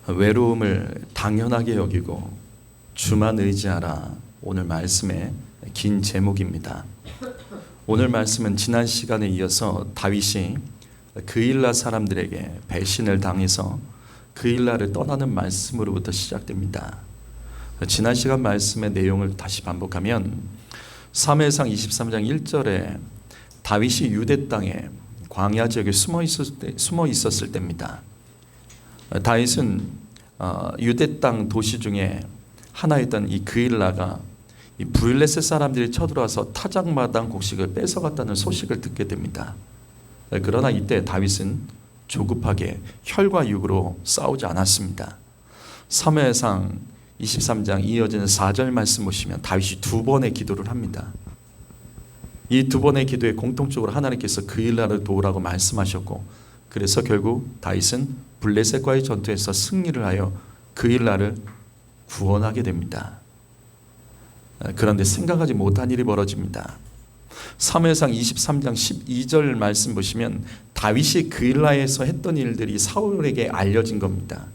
외로움을 당연하게 여기고 주만 의지하라. 오늘 말씀의 긴 제목입니다. 오늘 말씀은 지난 시간에 이어서 다윗이 그일라 사람들에게 배신을 당해서 그일라를 떠나는 말씀으로부터 시작됩니다. 지난 시간 말씀의 내용을 다시 반복하면 사무엘상 23장 1절에 다윗이 유대 땅에 광야 지역에 숨어 있었을 때입니다. 다윗은 유대 땅 도시 중에 하나였던 이 그일라가 이 브릴레셋 사람들이 쳐들어와서 타작마당 곡식을 뺏어갔다는 소식을 듣게 됩니다. 그러나 이때 다윗은 조급하게 혈과 육으로 싸우지 않았습니다. 사무엘상 23장 이어지는 4절 말씀 보시면 다윗이 두 번의 기도를 합니다. 이 두 번의 기도에 공통적으로 하나님께서 그일라를 도우라고 말씀하셨고, 그래서 결국 다윗은 블레셋과의 전투에서 승리를 하여 그일라를 구원하게 됩니다. 그런데 생각하지 못한 일이 벌어집니다. 사무엘상 23장 12절 말씀 보시면 다윗이 그일라에서 했던 일들이 사울에게 알려진 겁니다.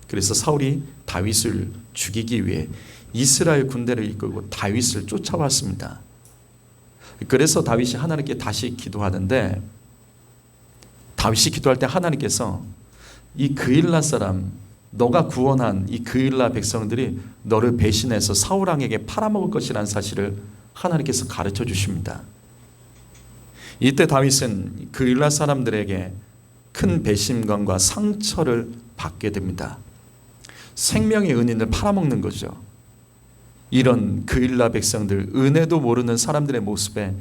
그래서 사울이 다윗을 죽이기 위해 이스라엘 군대를 이끌고 다윗을 쫓아왔습니다. 그래서 다윗이 하나님께 다시 기도하는데, 다윗이 기도할 때 하나님께서 이 그일라 사람, 너가 구원한 이 그일라 백성들이 너를 배신해서 사울 왕에게 팔아먹을 것이라는 사실을 하나님께서 가르쳐 주십니다. 이때 다윗은 그일라 사람들에게 큰 배신감과 상처를 받게 됩니다. 생명의 은인을 팔아먹는 거죠. 이런 그일라 백성들, 은혜도 모르는 사람들의 모습에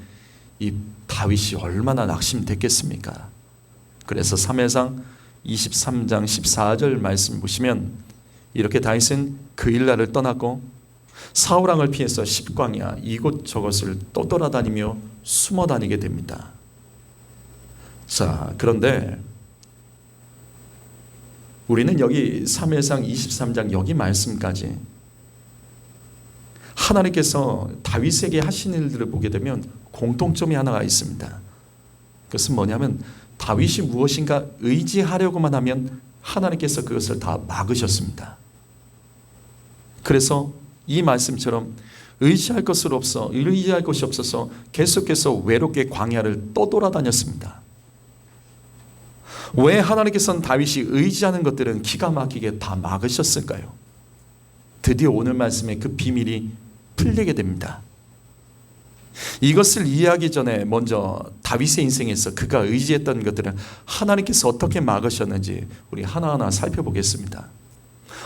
이 다윗이 얼마나 낙심됐겠습니까? 그래서 사무엘상 23장 14절 말씀 보시면 이렇게 다윗은 그일라를 떠났고 사울 왕을 피해서 십광야 이곳저곳을 떠돌아다니며 숨어 다니게 됩니다. 자, 그런데 우리는 여기 사무엘상 23장 여기 말씀까지 하나님께서 다윗에게 하신 일들을 보게 되면 공통점이 하나가 있습니다. 그것은 뭐냐면 다윗이 무엇인가 의지하려고만 하면 하나님께서 그것을 다 막으셨습니다. 그래서 이 말씀처럼 의지할 것이 없어서 계속해서 외롭게 광야를 떠돌아다녔습니다. 왜 하나님께서는 다윗이 의지하는 것들은 기가 막히게 다 막으셨을까요? 드디어 오늘 말씀에 그 비밀이 풀리게 됩니다. 이것을 이해하기 전에 먼저 다윗의 인생에서 그가 의지했던 것들을 하나님께서 어떻게 막으셨는지 우리 하나하나 살펴보겠습니다.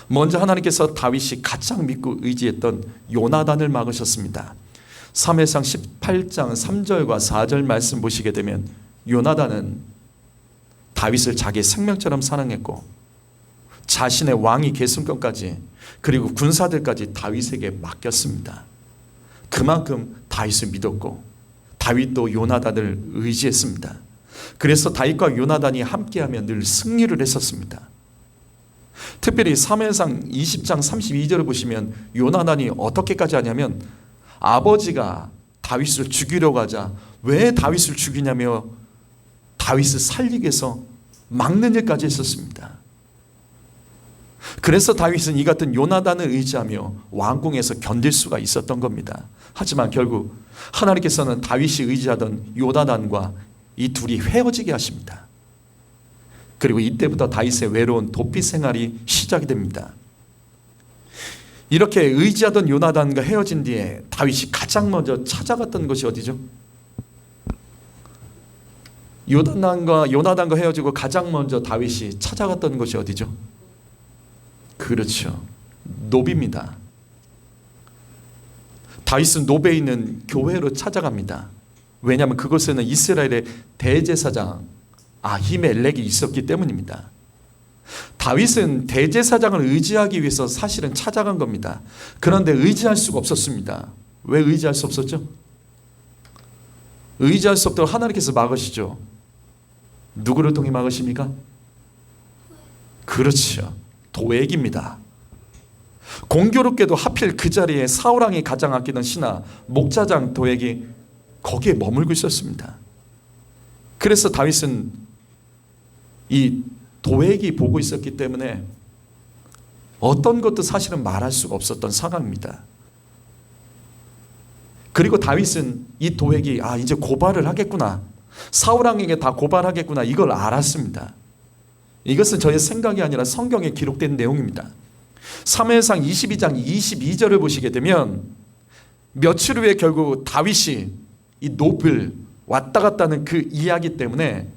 먼저 하나님께서 다윗이 가장 믿고 의지했던 요나단을 막으셨습니다. 사무엘상 18장 3절과 4절 말씀 보시게 되면 요나단은 다윗을 자기의 생명처럼 사랑했고 자신의 왕위 계승권까지 그리고 군사들까지 다윗에게 맡겼습니다. 그만큼 다윗을 믿었고 다윗도 요나단을 의지했습니다. 그래서 다윗과 요나단이 함께하며 늘 승리를 했었습니다. 특별히 사무엘상 20장 32절을 보시면 요나단이 어떻게까지 하냐면 아버지가 다윗을 죽이려고 하자 왜 다윗을 죽이냐며 다윗을 살리기 위해서 막는 일까지 했었습니다. 그래서 다윗은 이 같은 요나단을 의지하며 왕궁에서 견딜 수가 있었던 겁니다. 하지만 결국 하나님께서는 다윗이 의지하던 요나단과 이 둘이 헤어지게 하십니다. 그리고 이때부터 다윗의 외로운 도피 생활이 시작이 됩니다. 이렇게 의지하던 요나단과 헤어진 뒤에 다윗이 가장 먼저 찾아갔던 것이 어디죠? 요나단과 헤어지고 가장 먼저 다윗이 찾아갔던 것이 어디죠? 그렇죠. 노비입니다. 다윗은 노베에 있는 교회로 찾아갑니다. 왜냐하면 그곳에는 이스라엘의 대제사장 아히멜렉이 있었기 때문입니다. 다윗은 대제사장을 의지하기 위해서 사실은 찾아간 겁니다. 그런데 의지할 수가 없었습니다. 왜 의지할 수 없었죠? 의지할 수 없도록 하나님께서 막으시죠. 누구를 통해 막으십니까? 그렇죠. 도액입니다. 공교롭게도 하필 그 자리에 사울 왕이 가장 아끼던 신하 목자장 도액이 거기에 머물고 있었습니다. 그래서 다윗은 이 도액이 보고 있었기 때문에 어떤 것도 사실은 말할 수가 없었던 상황입니다. 그리고 다윗은 이 도액이 이제 고발을 하겠구나, 사울 왕에게 다 고발하겠구나, 이걸 알았습니다. 이것은 저의 생각이 아니라 성경에 기록된 내용입니다. 사무엘상 22장 22절을 보시게 되면 며칠 후에 결국 다윗이 이 놉을 왔다 갔다 하는 그 이야기 때문에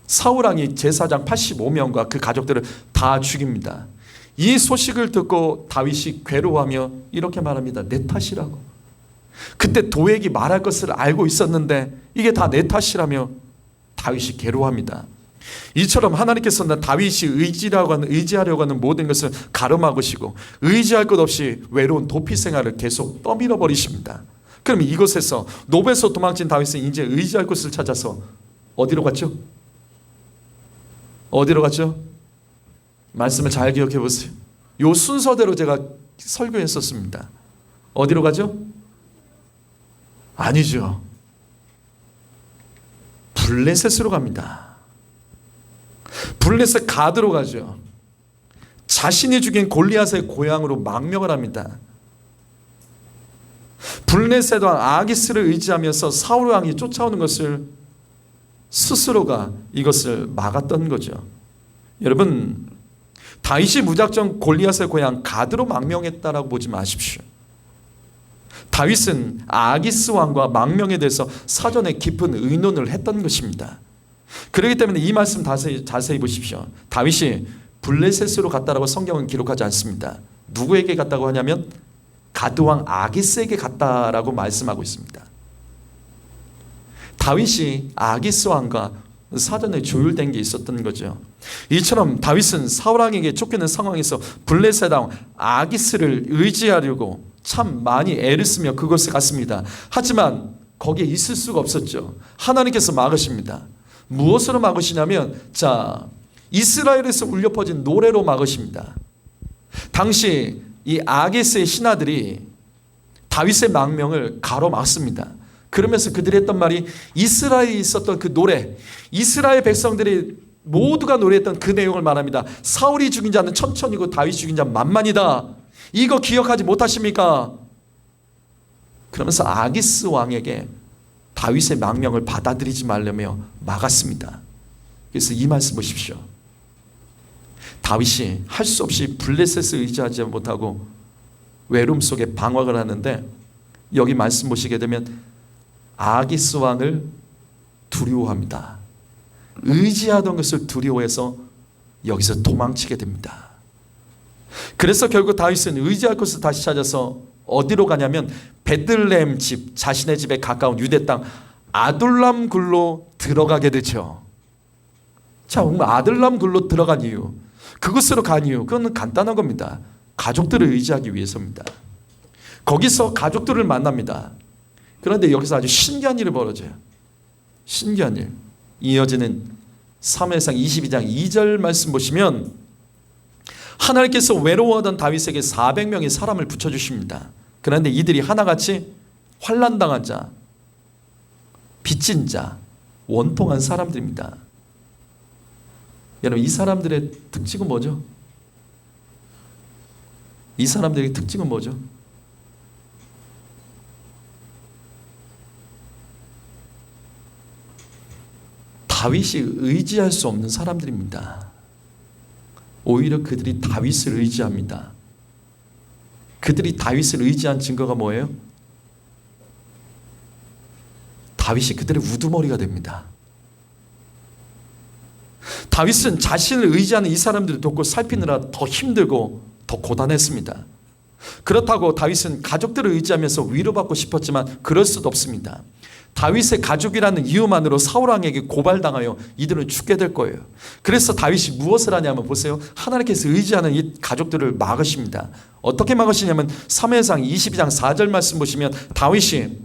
사울 왕이 제사장 85명과 그 가족들을 다 죽입니다. 이 소식을 듣고 다윗이 괴로워하며 이렇게 말합니다. 내 탓이라고. 그때 도액이 말할 것을 알고 있었는데 이게 다 내 탓이라며 다윗이 괴로워합니다. 이처럼 하나님께서는 다윗이 의지하려고 하는 모든 것을 가로막으시고 의지할 것 없이 외로운 도피 생활을 계속 떠밀어 버리십니다. 그럼 이곳에서 놉에서 도망친 다윗은 이제 의지할 곳을 찾아서 어디로 갔죠? 어디로 갔죠? 말씀을 잘 기억해 보세요. 이 순서대로 제가 설교했었습니다. 어디로 가죠? 아니죠. 블레셋으로 갑니다. 블레셋 가드로 가죠. 자신이 죽인 골리앗의 고향으로 망명을 합니다. 블레셋 왕 아기스를 의지하면서 사울 왕이 쫓아오는 것을 스스로가 이것을 막았던 거죠. 여러분, 다윗이 무작정 골리앗의 고향 가드로 망명했다라고 보지 마십시오. 다윗은 아기스 왕과 망명에 대해서 사전에 깊은 의논을 했던 것입니다. 그렇기 때문에 이 말씀 자세히 보십시오. 다윗이 블레셋으로 갔다라고 성경은 기록하지 않습니다. 누구에게 갔다고 하냐면 가드 왕 아기스에게 갔다라고 말씀하고 있습니다. 다윗이 아기스 왕과 사전에 조율된 게 있었던 거죠. 이처럼 다윗은 사울 왕에게 쫓기는 상황에서 블레셋 왕 아기스를 의지하려고 참 많이 애를 쓰며 그곳에 갔습니다. 하지만 거기에 있을 수가 없었죠. 하나님께서 막으십니다. 무엇으로 막으시냐면 이스라엘에서 울려 퍼진 노래로 막으십니다. 당시 이 아기스의 신하들이 다윗의 망명을 가로막습니다. 그러면서 그들이 했던 말이 이스라엘에 있었던 그 노래, 이스라엘 백성들이 모두가 노래했던 그 내용을 말합니다. 사울이 죽인 자는 천천히고 다윗이 죽인 자는 만만이다. 이거 기억하지 못하십니까? 그러면서 아기스 왕에게 다윗의 망명을 받아들이지 말려며 막았습니다. 그래서 이 말씀 보십시오. 다윗이 할 수 없이 블레셋을 의지하지 못하고 외로움 속에 방황을 하는데 여기 말씀 보시게 되면 아기스 왕을 두려워합니다. 의지하던 것을 두려워해서 여기서 도망치게 됩니다. 그래서 결국 다윗은 의지할 곳을 다시 찾아서 어디로 가냐면 베들레헴 집, 자신의 집에 가까운 유대 땅 아둘람 굴로 들어가게 되죠. 아둘람 굴로 들어간 이유, 그곳으로 간 이유, 그건 간단한 겁니다. 가족들을 의지하기 위해서입니다. 거기서 가족들을 만납니다. 그런데 여기서 아주 신기한 일이 벌어져요. 신기한 일. 이어지는 사무엘상 22장 2절 말씀 보시면 하나님께서 외로워하던 다윗에게 400명의 사람을 붙여주십니다. 그런데 이들이 하나같이 환난당한 자, 빚진 자, 원통한 사람들입니다. 여러분, 이 사람들의 특징은 뭐죠? 이 사람들의 특징은 뭐죠? 다윗이 의지할 수 없는 사람들입니다. 오히려 그들이 다윗을 의지합니다. 그들이 다윗을 의지한 증거가 뭐예요? 다윗이 그들의 우두머리가 됩니다. 다윗은 자신을 의지하는 이 사람들을 돕고 살피느라 더 힘들고 더 고단했습니다. 그렇다고 다윗은 가족들을 의지하면서 위로받고 싶었지만 그럴 수도 없습니다. 다윗의 가족이라는 이유만으로 사울 왕에게 고발당하여 이들은 죽게 될 거예요. 그래서 다윗이 무엇을 하냐면 보세요. 하나님께서 의지하는 이 가족들을 막으십니다. 어떻게 막으시냐면 사무엘상 22장 4절 말씀 보시면 다윗이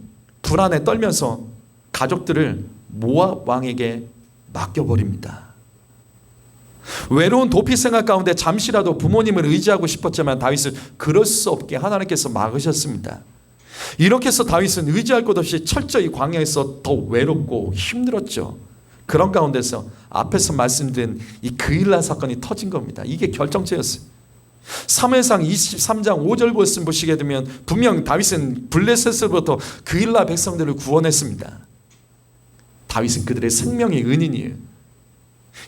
불안에 떨면서 가족들을 모압 왕에게 맡겨버립니다. 외로운 도피 생활 가운데 잠시라도 부모님을 의지하고 싶었지만 다윗은 그럴 수 없게 하나님께서 막으셨습니다. 이렇게 해서 다윗은 의지할 것 없이 철저히 광야에서 더 외롭고 힘들었죠. 그런 가운데서 앞에서 말씀드린 이 그일라 사건이 터진 겁니다. 이게 결정체였어요. 사무엘상 23장 5절 말씀 보시게 되면 분명 다윗은 블레셋으로부터 그일라 백성들을 구원했습니다. 다윗은 그들의 생명의 은인이에요.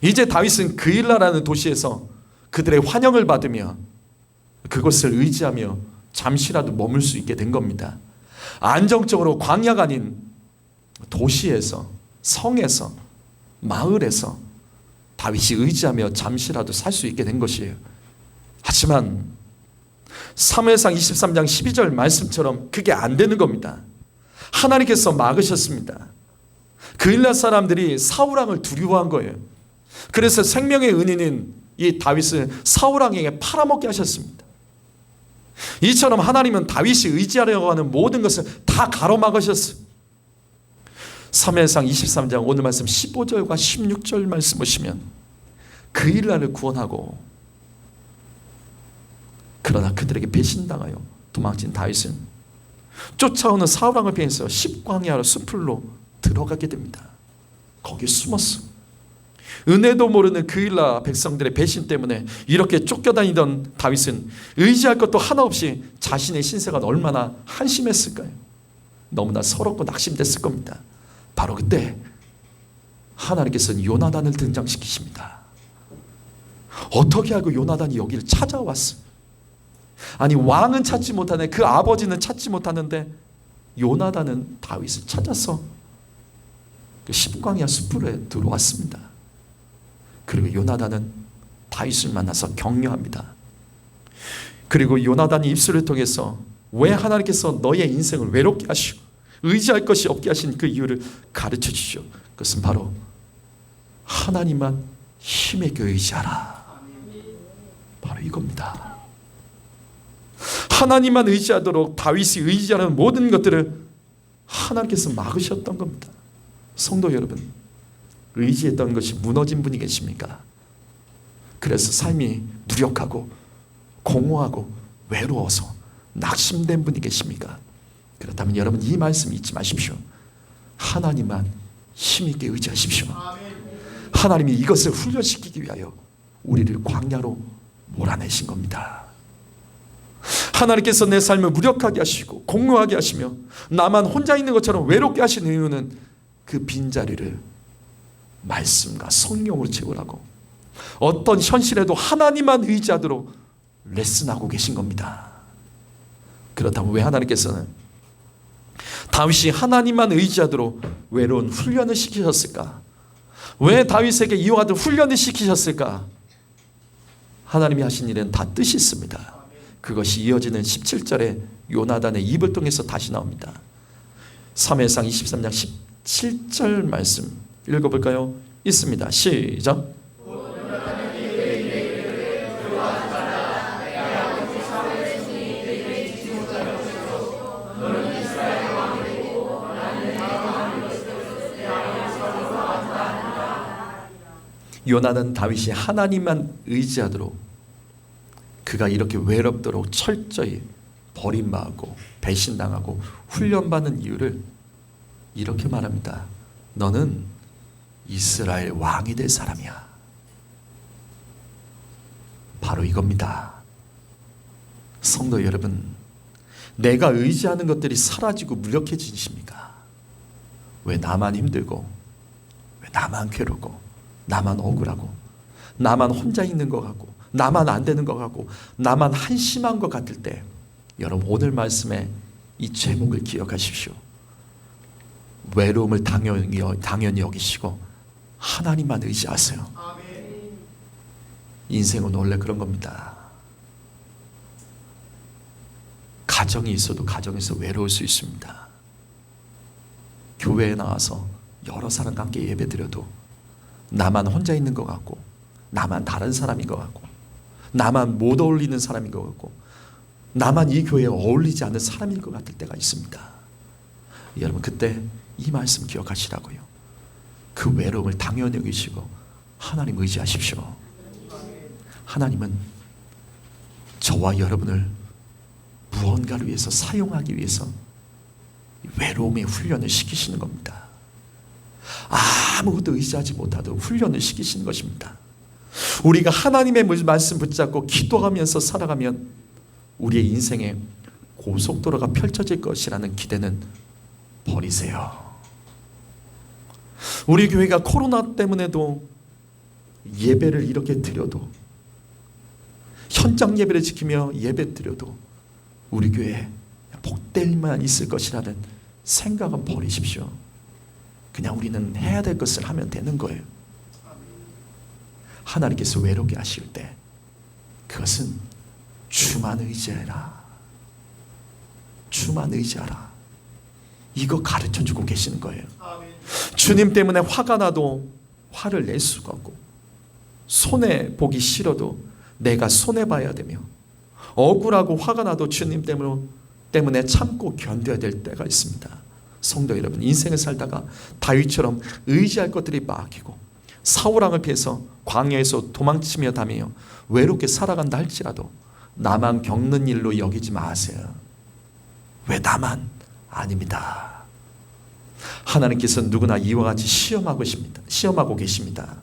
이제 다윗은 그일라라는 도시에서 그들의 환영을 받으며 그것을 의지하며 잠시라도 머물 수 있게 된 겁니다. 안정적으로 광야가 아닌 도시에서, 성에서, 마을에서 다윗이 의지하며 잠시라도 살 수 있게 된 것이에요. 하지만 사무엘상 23장 12절 말씀처럼 그게 안 되는 겁니다. 하나님께서 막으셨습니다. 그일라 사람들이 사울 왕을 두려워한 거예요. 그래서 생명의 은인인 이 다윗을 사울 왕에게 팔아먹게 하셨습니다. 이처럼 하나님은 다윗이 의지하려고 하는 모든 것을 다 가로막으셨어요. 사무엘상 23장 오늘 말씀 15절과 16절 말씀 보시면 그일라를 구원하고 그러나 그들에게 배신당하여 도망친 다윗은 쫓아오는 사울 왕을 피해서 십광야로 숲으로 들어가게 됩니다. 거기 숨었어. 은혜도 모르는 그일라 백성들의 배신 때문에 이렇게 쫓겨다니던 다윗은 의지할 것도 하나 없이 자신의 신세가 얼마나 한심했을까요? 너무나 서럽고 낙심됐을 겁니다. 바로 그때 하나님께서는 요나단을 등장시키십니다. 어떻게 알고 요나단이 여기를 찾아왔어? 아니 왕은 찾지 못하네, 그 아버지는 찾지 못하는데 요나단은 다윗을 찾아서 그 십광야 숲으로 들어왔습니다. 그리고 요나단은 다윗을 만나서 격려합니다. 그리고 요나단이 입술을 통해서 왜 하나님께서 너의 인생을 외롭게 하시고 의지할 것이 없게 하신 그 이유를 가르쳐 주시오. 그것은 바로 하나님만 힘에게 의지하라. 바로 이겁니다. 하나님만 의지하도록 다윗이 의지하는 모든 것들을 하나님께서 막으셨던 겁니다. 성도 여러분, 의지했던 것이 무너진 분이 계십니까? 그래서 삶이 무력하고 공허하고 외로워서 낙심된 분이 계십니까? 그렇다면 여러분 이 말씀 잊지 마십시오. 하나님만 힘있게 의지하십시오. 하나님이 이것을 훈련시키기 위하여 우리를 광야로 몰아내신 겁니다. 하나님께서 내 삶을 무력하게 하시고 공허하게 하시며 나만 혼자 있는 것처럼 외롭게 하시는 이유는 그 빈자리를 말씀과 성령으로 채우라고 어떤 현실에도 하나님만 의지하도록 레슨하고 계신 겁니다. 그렇다면 왜 하나님께서는 다윗이 하나님만 의지하도록 외로운 훈련을 시키셨을까? 왜 다윗에게 이와 같은 훈련을 시키셨을까? 하나님이 하신 일은 다 뜻이 있습니다. 그것이 이어지는 17절에 요나단의 입을 통해서 다시 나옵니다. 사무엘상 23장 17절 말씀 읽어볼까요? 있습니다. 시작. 요나단 다윗이 하나님만 의지하도록 그가 이렇게 외롭도록 철저히 버림받고 배신당하고 훈련받는 이유를 이렇게 말합니다. 너는 이스라엘 왕이 될 사람이야. 바로 이겁니다. 성도 여러분, 내가 의지하는 것들이 사라지고 무력해지십니까? 왜 나만 힘들고 왜 나만 괴롭고 나만 억울하고 나만 혼자 있는 것 같고 나만 안 되는 것 같고 나만 한심한 것 같을 때 여러분 오늘 말씀에 이 제목을 기억하십시오. 외로움을 당연히 여기시고 하나님만 의지하세요. 인생은 원래 그런 겁니다. 가정이 있어도 가정에서 외로울 수 있습니다. 교회에 나와서 여러 사람과 함께 예배드려도 나만 혼자 있는 것 같고 나만 다른 사람인 것 같고 나만 못 어울리는 사람인 것 같고 나만 이 교회에 어울리지 않는 사람인 것 같을 때가 있습니다. 여러분 그때 이 말씀 기억하시라고요. 그 외로움을 당연히 여기시고 하나님 의지하십시오. 하나님은 저와 여러분을 무언가를 위해서 사용하기 위해서 외로움의 훈련을 시키시는 겁니다. 아무것도 의지하지 못하도록 훈련을 시키시는 것입니다. 우리가 하나님의 말씀 붙잡고 기도하면서 살아가면 우리의 인생에 고속도로가 펼쳐질 것이라는 기대는 버리세요. 우리 교회가 코로나 때문에도 예배를 이렇게 드려도, 현장 예배를 지키며 예배 드려도 우리 교회에 복될 일만 있을 것이라는 생각은 버리십시오. 그냥 우리는 해야 될 것을 하면 되는 거예요. 하나님께서 외롭게 하실 때 그것은 주만 의지해라, 주만 의지하라, 이거 가르쳐주고 계시는 거예요. 주님 때문에 화가 나도 화를 낼 수가 없고, 손해보기 싫어도 내가 손해봐야 되며, 억울하고 화가 나도 주님 때문에 참고 견뎌야 될 때가 있습니다. 성도 여러분, 인생을 살다가 다윗처럼 의지할 것들이 막히고 사울왕을 피해서 광야에서 도망치며 다니며 외롭게 살아간다 할지라도 나만 겪는 일로 여기지 마세요. 왜 나만? 아닙니다. 하나님께서 누구나 이와 같이 시험하고 계십니다.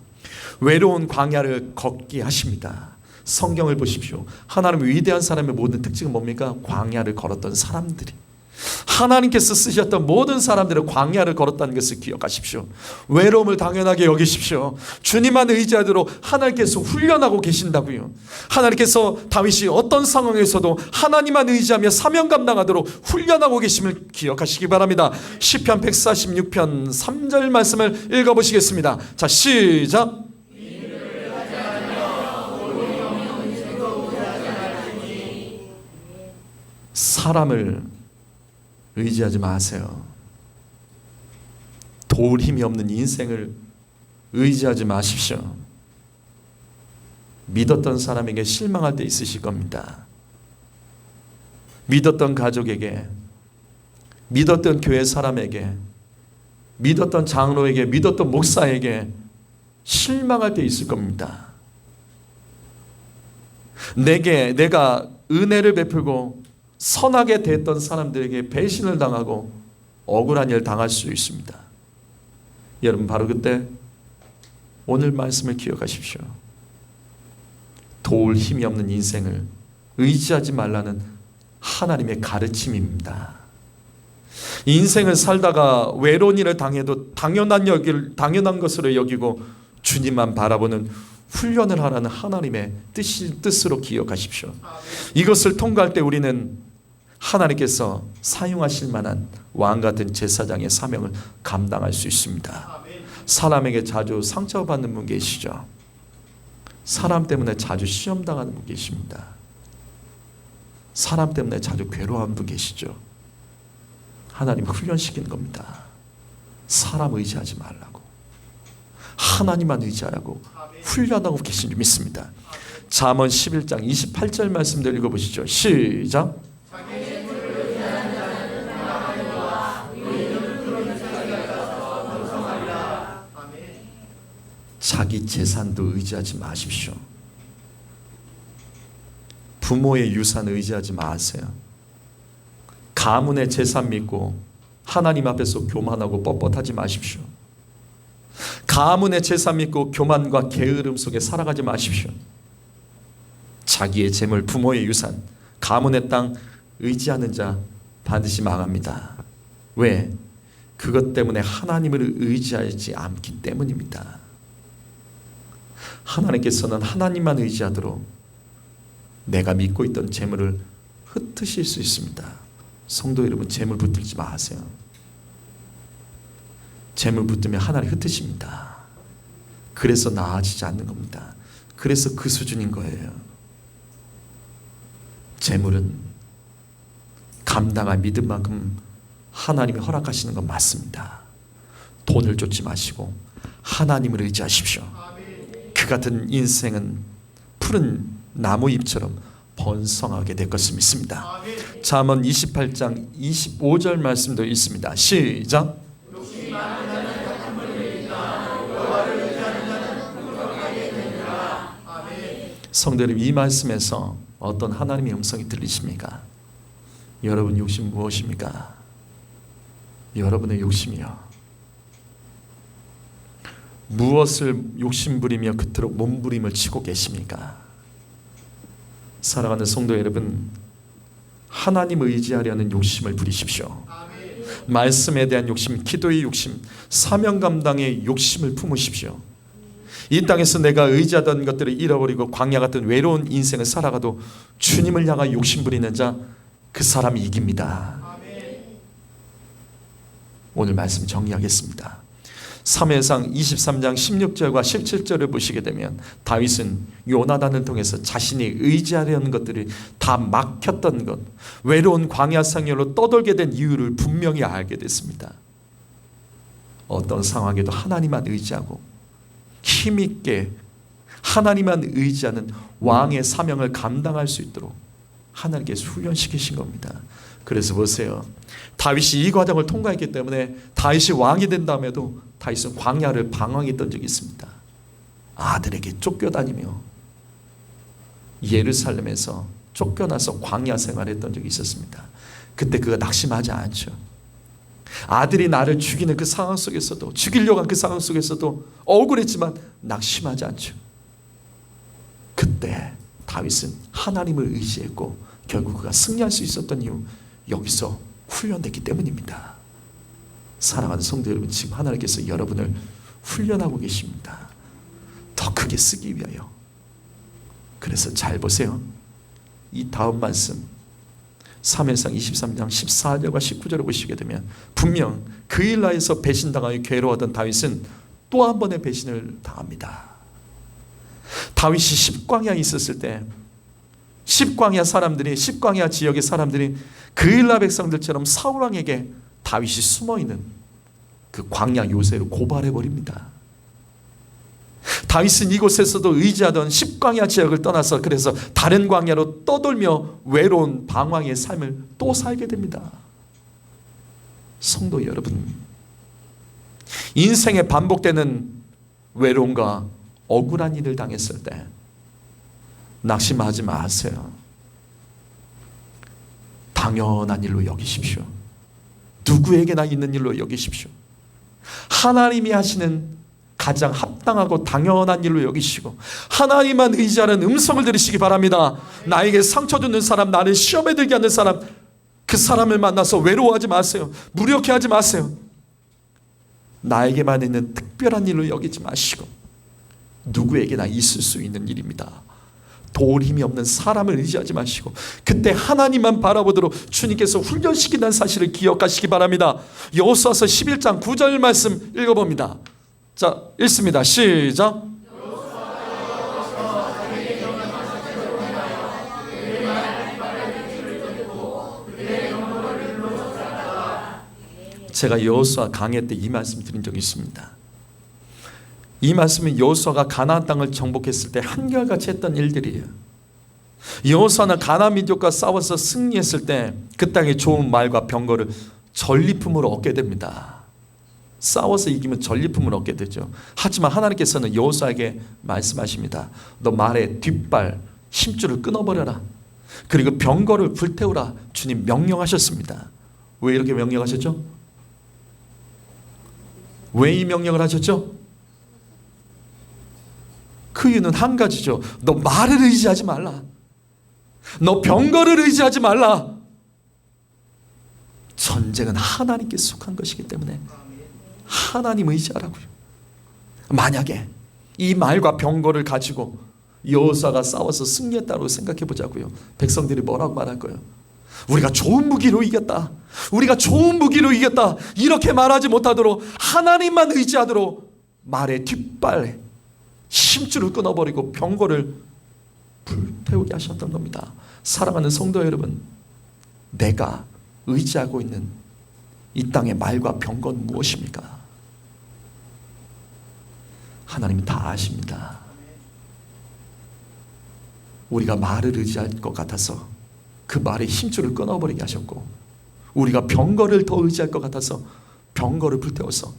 외로운 광야를 걷게 하십니다. 성경을 보십시오. 하나님의 위대한 사람의 모든 특징은 뭡니까? 광야를 걸었던 사람들이, 하나님께서 쓰셨던 모든 사람들은 광야를 걸었다는 것을 기억하십시오. 외로움을 당연하게 여기십시오. 주님만 의지하도록 하나님께서 훈련하고 계신다고요. 하나님께서 다윗이 어떤 상황에서도 하나님만 의지하며 사명 감당하도록 훈련하고 계심을 기억하시기 바랍니다. 시편 146편 3절 말씀을 읽어보시겠습니다. 자, 시작. 사람을 의지하지 마세요. 도울 힘이 없는 인생을 의지하지 마십시오. 믿었던 사람에게 실망할 때 있으실 겁니다. 믿었던 가족에게, 믿었던 교회 사람에게, 믿었던 장로에게, 믿었던 목사에게 실망할 때 있을 겁니다. 내가 은혜를 베풀고 선하게 대했던 사람들에게 배신을 당하고 억울한 일 당할 수 있습니다. 여러분, 바로 그때 오늘 말씀을 기억하십시오. 도울 힘이 없는 인생을 의지하지 말라는 하나님의 가르침입니다. 인생을 살다가 외로운 일을 당해도 당연한 것으로 여기고 주님만 바라보는 훈련을 하라는 하나님의 뜻으로 기억하십시오. 이것을 통과할 때 우리는 하나님께서 사용하실 만한 왕같은 제사장의 사명을 감당할 수 있습니다. 사람에게 자주 상처받는 분 계시죠? 사람 때문에 자주 시험당하는 분 계십니다. 사람 때문에 자주 괴로워하는 분 계시죠? 하나님 훈련시키는 겁니다. 사람 의지하지 말라고, 하나님만 의지하라고 훈련하고 계신 줄 믿습니다. 잠언 11장 28절 말씀도 읽어보시죠. 시작. 자기 재산도 의지하지 마십시오. 부모의 유산 의지하지 마세요. 가문의 재산 믿고 하나님 앞에서 교만하고 뻣뻣하지 마십시오. 가문의 재산 믿고 교만과 게으름 속에 살아가지 마십시오. 자기의 재물, 부모의 유산, 가문의 땅 의지하는 자 반드시 망합니다. 왜? 그것 때문에 하나님을 의지하지 않기 때문입니다. 하나님께서는 하나님만 의지하도록 내가 믿고 있던 재물을 흩으실 수 있습니다. 성도 여러분, 재물 붙들지 마세요. 재물 붙들면 하나님 흩으십니다. 그래서 나아지지 않는 겁니다. 그래서 그 수준인 거예요. 재물은 감당할 믿음 만큼 하나님이 허락하시는 건 맞습니다. 돈을 쫓지 마시고 하나님을 의지하십시오. 그 같은 인생은 푸른 나무잎처럼 번성하게 될 것을 믿습니다. 잠언 28장 25절 말씀도 있습니다. 시작. 성도님, 이 말씀에서 어떤 하나님의 음성이 들리십니까? 여러분 욕심 무엇입니까? 여러분의 욕심이요, 무엇을 욕심부리며 그토록 몸부림을 치고 계십니까? 사랑하는 성도 여러분, 하나님 의지하려는 욕심을 부리십시오. 말씀에 대한 욕심, 기도의 욕심, 사명 감당의 욕심을 품으십시오. 이 땅에서 내가 의지하던 것들을 잃어버리고 광야 같은 외로운 인생을 살아가도 주님을 향하여 욕심부리는 자, 그 사람이 이깁니다. 오늘 말씀 정리하겠습니다. 사무엘상 23장 16절과 17절을 보시게 되면 다윗은 요나단을 통해서 자신이 의지하려는 것들이 다 막혔던 것, 외로운 광야 생활로 떠돌게 된 이유를 분명히 알게 됐습니다. 어떤 상황에도 하나님만 의지하고 힘있게 하나님만 의지하는 왕의 사명을 감당할 수 있도록 하나님께서 훈련시키신 겁니다. 그래서 보세요, 다윗이 이 과정을 통과했기 때문에 다윗이 왕이 된 다음에도 다윗은 광야를 방황했던 적이 있습니다. 아들에게 쫓겨다니며 예루살렘에서 쫓겨나서 광야 생활했던 적이 있었습니다. 그때 그가 낙심하지 않죠. 아들이 나를 죽이는 그 상황 속에서도, 죽이려고 한 그 상황 속에서도 억울했지만 낙심하지 않죠. 그때 다윗은 하나님을 의지했고 결국 그가 승리할 수 있었던 이유, 여기서 훈련됐기 때문입니다. 사랑하는 성도 여러분, 지금 하나님께서 여러분을 훈련하고 계십니다. 더 크게 쓰기 위하여. 그래서 잘 보세요. 이 다음 말씀 사무엘상 23장 14절과 19절을 보시게 되면 분명 그일라에서 배신당하여 괴로워하던 다윗은 또 한 번의 배신을 당합니다. 다윗이 십광야에 있었을 때 십광야 지역의 사람들이 그일라 백성들처럼 사울왕에게 다윗이 숨어있는 그 광야 요새를 고발해버립니다. 다윗은 이곳에서도 의지하던 십광야 지역을 떠나서 그래서 다른 광야로 떠돌며 외로운 방황의 삶을 또 살게 됩니다. 성도 여러분, 인생에 반복되는 외로움과 억울한 일을 당했을 때 낙심하지 마세요. 당연한 일로 여기십시오. 누구에게나 있는 일로 여기십시오. 하나님이 하시는 가장 합당하고 당연한 일로 여기시고 하나님만 의지하는 음성을 들으시기 바랍니다. 나에게 상처 주는 사람, 나를 시험에 들게 하는 사람, 그 사람을 만나서 외로워하지 마세요. 무력해하지 마세요. 나에게만 있는 특별한 일로 여기지 마시고 누구에게나 있을 수 있는 일입니다. 도울 힘이 없는 사람을 의지하지 마시고 그때 하나님만 바라보도록 주님께서 훈련시킨다는 사실을 기억하시기 바랍니다. 여호수아서 11장 9절 말씀 읽어봅니다. 자, 읽습니다. 시작. 제가 여호수아 강해 때 이 말씀 드린 적이 있습니다. 이 말씀은 여호수아가 가나안 땅을 정복했을 때 한결같이 했던 일들이에요. 여호수아는 가나안 민족과 싸워서 승리했을 때 그 땅의 좋은 말과 병거를 전리품으로 얻게 됩니다. 싸워서 이기면 전리품을 얻게 되죠. 하지만 하나님께서는 여호수아에게 말씀하십니다. 너 말의 뒷발 힘줄을 끊어버려라. 그리고 병거를 불태우라. 주님 명령하셨습니다. 왜 이렇게 명령하셨죠? 왜 이 명령을 하셨죠? 그 이유는 한 가지죠. 너 말을 의지하지 말라. 너 병거를 의지하지 말라. 전쟁은 하나님께 속한 것이기 때문에 하나님 의지하라고요. 만약에 이 말과 병거를 가지고 여호수아가 싸워서 승리했다고 생각해 보자고요. 백성들이 뭐라고 말할 거예요? 우리가 좋은 무기로 이겼다. 우리가 좋은 무기로 이겼다. 이렇게 말하지 못하도록 하나님만 의지하도록 말의 뒷발에 힘줄을 끊어버리고 병거를 불태우게 하셨던 겁니다. 사랑하는 성도 여러분, 내가 의지하고 있는 이 땅의 말과 병거는 무엇입니까? 하나님은 다 아십니다. 우리가 말을 의지할 것 같아서 그 말의 힘줄을 끊어버리게 하셨고 우리가 병거를 더 의지할 것 같아서 병거를 불태워서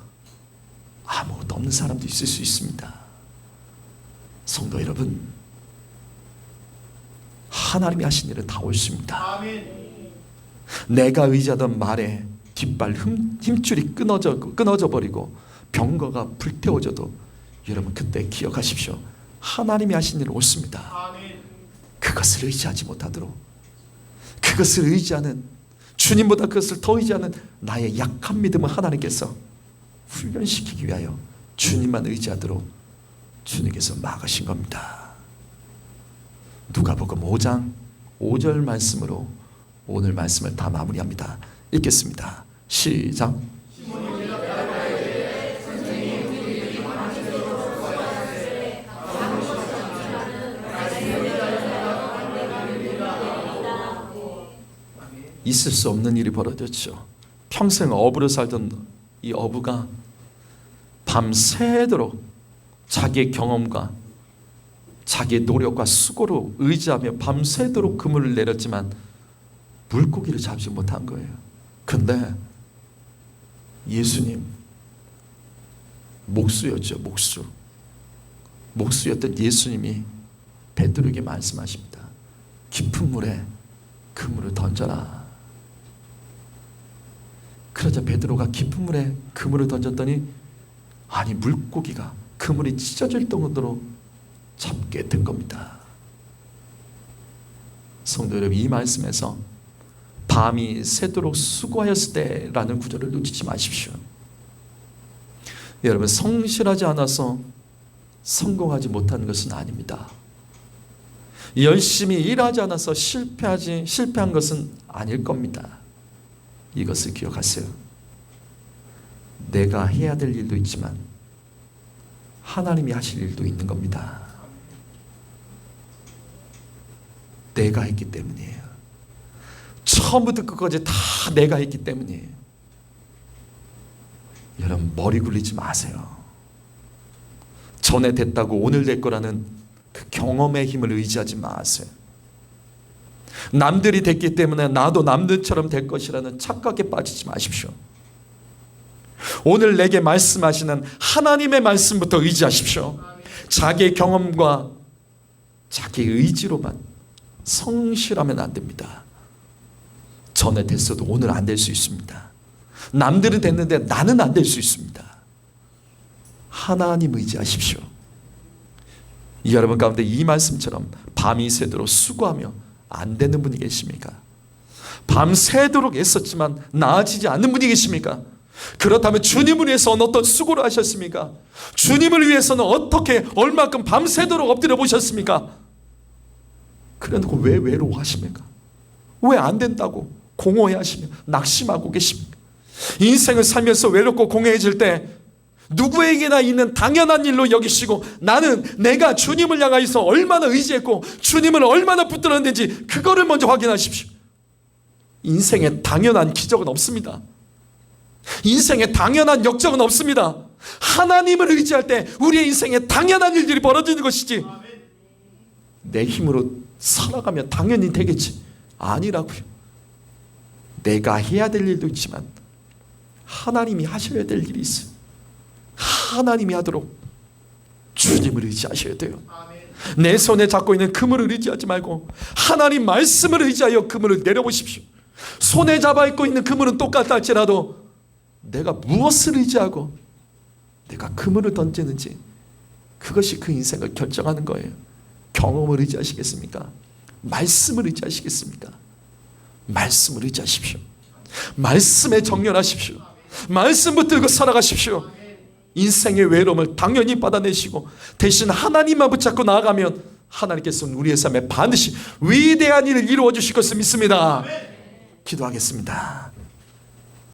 아무것도 없는 사람도 있을 수 있습니다. 성도 여러분, 하나님이 하신 일은 다 옳습니다. 내가 의지하던 말에 뒷발 힘줄이 끊어져 버리고 병거가 불태워져도 여러분 그때 기억하십시오. 하나님이 하신 일은 옳습니다. 그것을 의지하지 못하도록, 그것을 의지하는, 주님보다 그것을 더 의지하는 나의 약한 믿음을 하나님께서 훈련시키기 위하여 주님만 의지하도록 주님께서 막으신 겁니다. 누가복음 5장 5절 말씀으로 오늘 말씀을 다 마무리합니다. 읽겠습니다. 시작. 있을 수 없는 일이 벌어졌죠. 평생 어부로 살던 이 어부가 밤새도록 자기의 경험과 자기의 노력과 수고로 의지하며 밤새도록 그물을 내렸지만 물고기를 잡지 못한 거예요. 근데 예수님, 목수였죠. 목수였던 예수님이 베드로에게 말씀하십니다. 깊은 물에 그물을 던져라. 그러자 베드로가 깊은 물에 그물을 던졌더니 아니 물고기가 그물이 찢어질 정도로 잡게 된 겁니다. 성도 여러분, 이 말씀에서 밤이 새도록 수고하였을 때라는 구절을 놓치지 마십시오. 여러분, 성실하지 않아서 성공하지 못하는 것은 아닙니다. 열심히 일하지 않아서 실패한 것은 아닐 겁니다. 이것을 기억하세요. 내가 해야 될 일도 있지만 하나님이 하실 일도 있는 겁니다. 내가 했기 때문이에요. 처음부터 끝까지 다 내가 했기 때문이에요. 여러분, 머리 굴리지 마세요. 전에 됐다고 오늘 될 거라는 그 경험의 힘을 의지하지 마세요. 남들이 됐기 때문에 나도 남들처럼 될 것이라는 착각에 빠지지 마십시오. 오늘 내게 말씀하시는 하나님의 말씀부터 의지하십시오. 자기의 경험과 자기의 의지로만 성실하면 안 됩니다. 전에 됐어도 오늘 안 될 수 있습니다. 남들은 됐는데 나는 안 될 수 있습니다. 하나님 의지하십시오. 여러분 가운데 이 말씀처럼 밤이 새도록 수고하며 안 되는 분이 계십니까? 밤새도록 애썼지만 나아지지 않는 분이 계십니까? 그렇다면 주님을 위해서는 어떤 수고를 하셨습니까? 주님을 위해서는 어떻게 얼마큼 밤새도록 엎드려 보셨습니까? 그래놓고 왜 외로워하십니까? 왜 안 된다고 공허해하시며 낙심하고 계십니까? 인생을 살면서 외롭고 공허해질 때 누구에게나 있는 당연한 일로 여기시고 나는 내가 주님을 향하여서 얼마나 의지했고 주님을 얼마나 붙들었는지 그거를 먼저 확인하십시오. 인생에 당연한 기적은 없습니다. 인생에 당연한 역적은 없습니다. 하나님을 의지할 때 우리의 인생에 당연한 일들이 벌어지는 것이지 내 힘으로 살아가면 당연히 되겠지 아니라고요. 내가 해야 될 일도 있지만 하나님이 하셔야 될 일이 있어요. 하나님이 하도록 주님을 의지하셔야 돼요. 내 손에 잡고 있는 그물을 의지하지 말고 하나님 말씀을 의지하여 그물을 내려보십시오. 손에 잡아 있고 있는 그물은 똑같다 할지라도 내가 무엇을 의지하고 내가 그물을 던지는지 그것이 그 인생을 결정하는 거예요. 경험을 의지하시겠습니까? 말씀을 의지하시겠습니까? 말씀을 의지하십시오. 말씀에 정렬하십시오. 말씀 붙들고 살아가십시오. 인생의 외로움을 당연히 받아내시고 대신 하나님만 붙잡고 나아가면 하나님께서는 우리의 삶에 반드시 위대한 일을 이루어 주실 것을 믿습니다. 기도하겠습니다.